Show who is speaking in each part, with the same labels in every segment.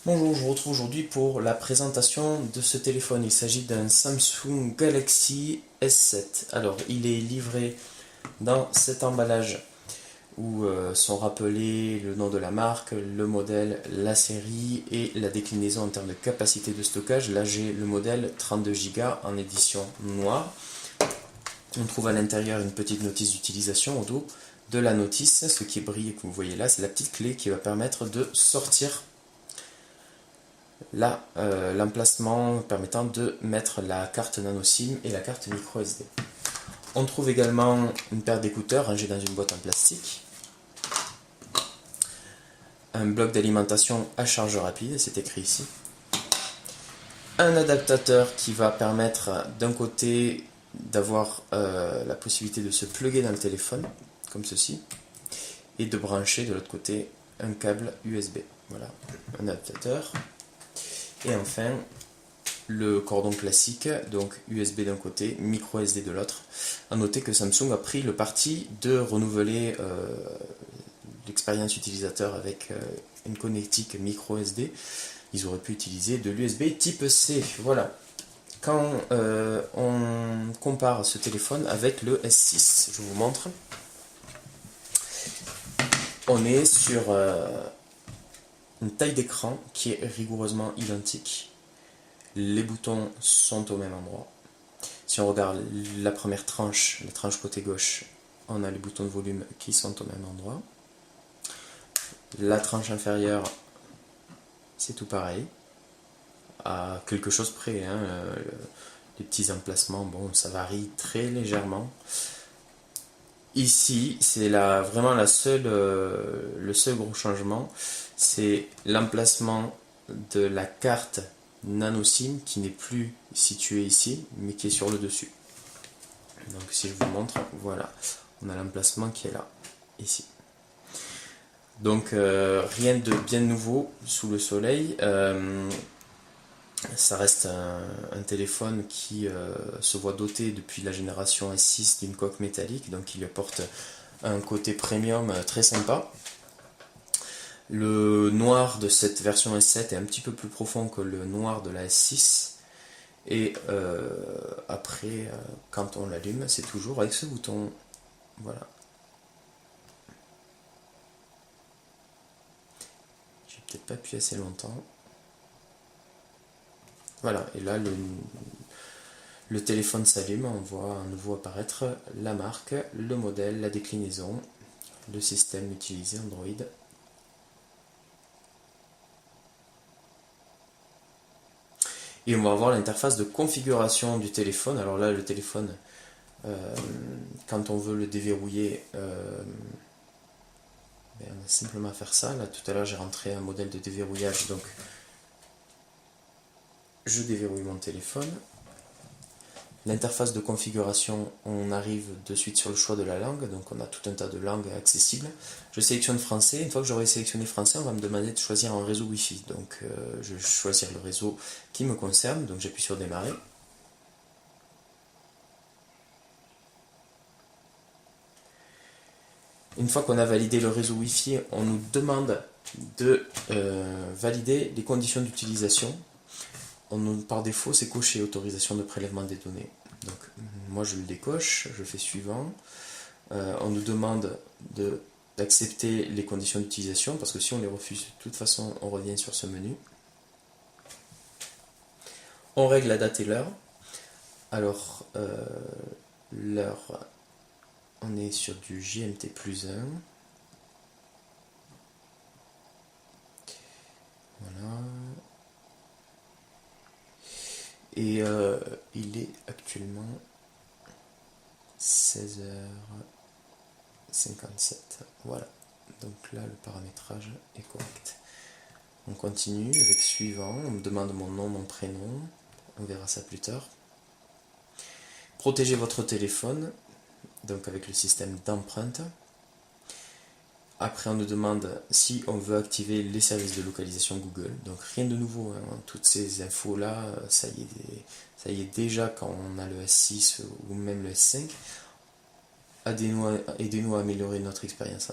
Speaker 1: Bonjour, je vous retrouve aujourd'hui pour la présentation de ce téléphone. Il s'agit d'un Samsung Galaxy S7. Alors, il est livré dans cet emballage où sont rappelés le nom de la marque, le modèle, la série et la déclinaison en termes de capacité de stockage. Là, j'ai le modèle 32 Go en édition noire. On trouve à l'intérieur une petite notice d'utilisation au dos de la notice. Ce qui brille que vous voyez là, c'est la petite clé qui va permettre de sortir l'emplacement permettant de mettre la carte nano SIM et la carte micro SD. On trouve également une paire d'écouteurs rangée dans une boîte en plastique, un bloc d'alimentation à charge rapide, c'est écrit ici, un adaptateur qui va permettre d'un côté d'avoir la possibilité de se plugger dans le téléphone, comme ceci, et de brancher de l'autre côté un câble USB. Voilà, un adaptateur. Et enfin, le cordon classique, donc USB d'un côté, micro SD de l'autre. A noter que Samsung a pris le parti de renouveler l'expérience utilisateur avec une connectique micro SD. Ils auraient pu utiliser de l'USB type C. Voilà. Quand on compare ce téléphone avec le S6, je vous montre. On est sur une taille d'écran qui est rigoureusement identique. Les boutons sont au même endroit. Si on regarde la première tranche, la tranche côté gauche, on a les boutons de volume qui sont au même endroit. La tranche inférieure, c'est tout pareil, à quelque chose près. Les petits emplacements, bon, ça varie très légèrement. Ici, c'est vraiment le seul gros changement, c'est l'emplacement de la carte nano SIM qui n'est plus située ici, mais qui est sur le dessus. Donc si je vous montre, voilà, on a l'emplacement qui est là, ici. Donc rien de bien nouveau sous le soleil. Ça reste un téléphone qui se voit doté depuis la génération S6 d'une coque métallique, donc il apporte un côté premium très sympa. Le noir de cette version S7 est un petit peu plus profond que le noir de la S6. Et après, quand on l'allume, c'est toujours avec ce bouton. Voilà. J'ai peut-être pas appuyé assez longtemps. Voilà, et là le téléphone s'allume, on voit à nouveau apparaître la marque, le modèle, la déclinaison, le système utilisé Android. Et on va avoir l'interface de configuration du téléphone. Alors là, le téléphone, quand on veut le déverrouiller, on a simplement à faire ça. Là, tout à l'heure, j'ai rentré un modèle de déverrouillage, donc je déverrouille mon téléphone. L'interface de configuration, on arrive de suite sur le choix de la langue, donc on a tout un tas de langues accessibles. Je sélectionne français, une fois que j'aurai sélectionné français, on va me demander de choisir un réseau Wi-Fi. Donc je vais choisir le réseau qui me concerne, donc j'appuie sur démarrer. Une fois qu'on a validé le réseau Wi-Fi, on nous demande de valider les conditions d'utilisation. Par défaut, c'est coché, autorisation de prélèvement des données. Donc, moi, je le décoche, je fais suivant. On nous demande d'accepter les conditions d'utilisation, parce que si on les refuse, de toute façon, on revient sur ce menu. On règle la date et l'heure. Alors, l'heure, on est sur du GMT plus 1. Voilà. Et il est actuellement 16h57. Voilà. Donc là, le paramétrage est correct. On continue avec suivant. On me demande mon nom, mon prénom. On verra ça plus tard. Protégez votre téléphone, donc avec le système d'empreinte. Après, on nous demande si on veut activer les services de localisation Google. Donc rien de nouveau, toutes ces infos-là, ça y est déjà quand on a le S6 ou même le S5. Aidez-nous à améliorer votre expérience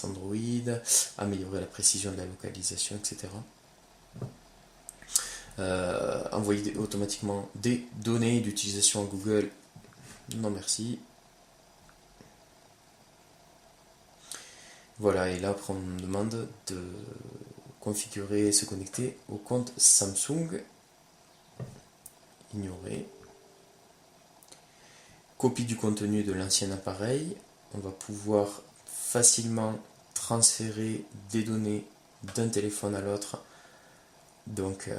Speaker 1: Android, améliorer la précision de la localisation, etc. envoyer automatiquement des données d'utilisation à Google. Non merci. Voilà, et là après on me demande de configurer et se connecter au compte Samsung. Ignorer. Copie du contenu de l'ancien appareil. On va pouvoir facilement transférer des données d'un téléphone à l'autre. Donc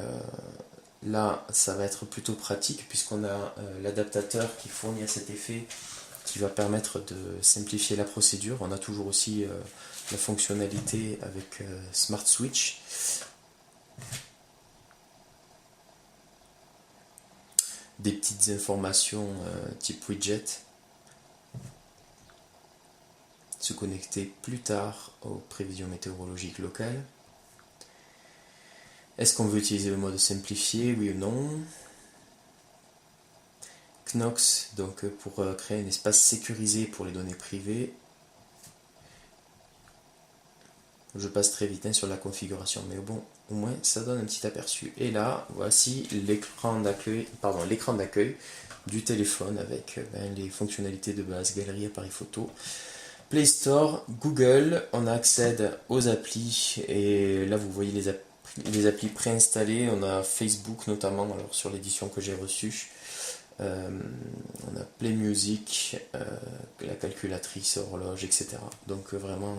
Speaker 1: là, ça va être plutôt pratique puisqu'on a l'adaptateur qui fournit à cet effet qui va permettre de simplifier la procédure. On a toujours aussi la fonctionnalité avec Smart Switch. Des petites informations type widget. Se connecter plus tard aux prévisions météorologiques locales. Est-ce qu'on veut utiliser le mode simplifié, oui ou non? Knox, donc pour créer un espace sécurisé pour les données privées. Je passe très vite sur la configuration, mais bon, au moins ça donne un petit aperçu. Et là, voici l'écran d'accueil du téléphone avec les fonctionnalités de base, galerie, appareil photo. Play Store, Google, on accède aux applis et là vous voyez les applis préinstallées. On a Facebook notamment, alors sur l'édition que j'ai reçue. On a Play Music, la calculatrice, horloge, etc. Donc vraiment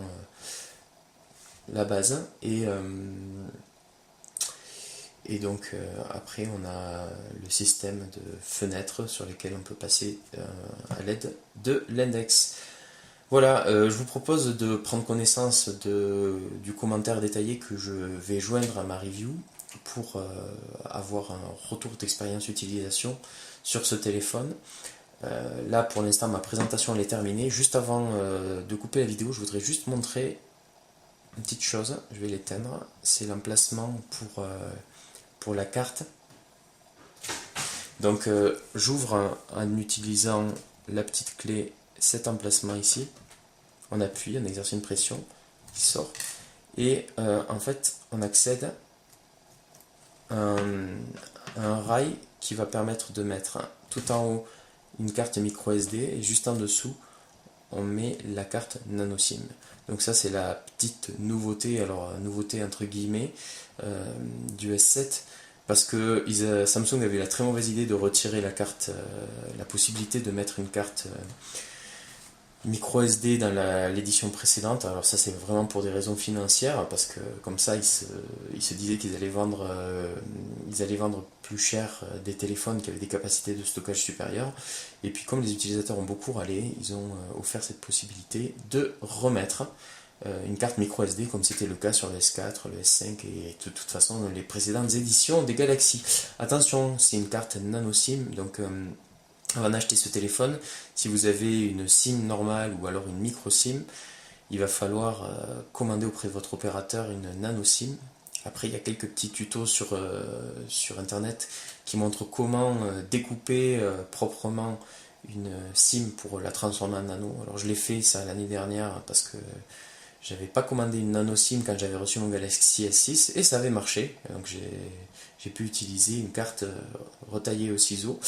Speaker 1: la base. Et donc après on a le système de fenêtres sur lesquelles on peut passer à l'aide de l'index. Voilà, je vous propose de prendre connaissance du commentaire détaillé que je vais joindre à ma review pour avoir un retour d'expérience utilisation sur ce téléphone. Là pour l'instant ma présentation elle est terminée. Juste avant de couper la vidéo, je voudrais juste montrer une petite chose, je vais l'éteindre, c'est l'emplacement pour la carte. Donc j'ouvre en utilisant la petite clé cet emplacement ici, on appuie, on exerce une pression, il sort, et en fait on accède à un rail qui va permettre de mettre tout en haut une carte micro SD et juste en dessous on met la carte nano SIM. Donc ça c'est la petite nouveauté, alors nouveauté entre guillemets, du S7, parce que Samsung avait eu la très mauvaise idée de retirer la carte, la possibilité de mettre une carte micro SD dans l'édition précédente. Alors ça c'est vraiment pour des raisons financières, parce que comme ça ils se disaient qu'ils allaient vendre plus cher des téléphones qui avaient des capacités de stockage supérieures, et puis comme les utilisateurs ont beaucoup râlé, ils ont offert cette possibilité de remettre une carte micro SD comme c'était le cas sur le S4, le S5 et de toute façon dans les précédentes éditions des Galaxy. Attention, c'est une carte nano SIM, donc avant d'acheter ce téléphone, si vous avez une SIM normale ou alors une micro SIM, il va falloir commander auprès de votre opérateur une nano SIM. Après, il y a quelques petits tutos sur internet qui montrent comment découper proprement une SIM pour la transformer en nano. Alors je l'ai fait ça l'année dernière parce que j'avais pas commandé une nano SIM quand j'avais reçu mon Galaxy S6 et ça avait marché. Donc j'ai pu utiliser une carte retaillée au ciseau.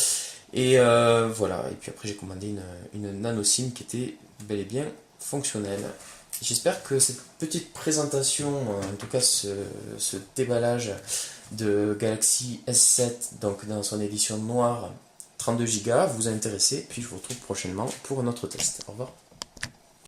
Speaker 1: Et voilà, et puis après j'ai commandé une nano SIM qui était bel et bien fonctionnelle. J'espère que cette petite présentation, en tout cas ce déballage de Galaxy S7, donc dans son édition noire 32 Go, vous a intéressé. Puis je vous retrouve prochainement pour un autre test. Au revoir.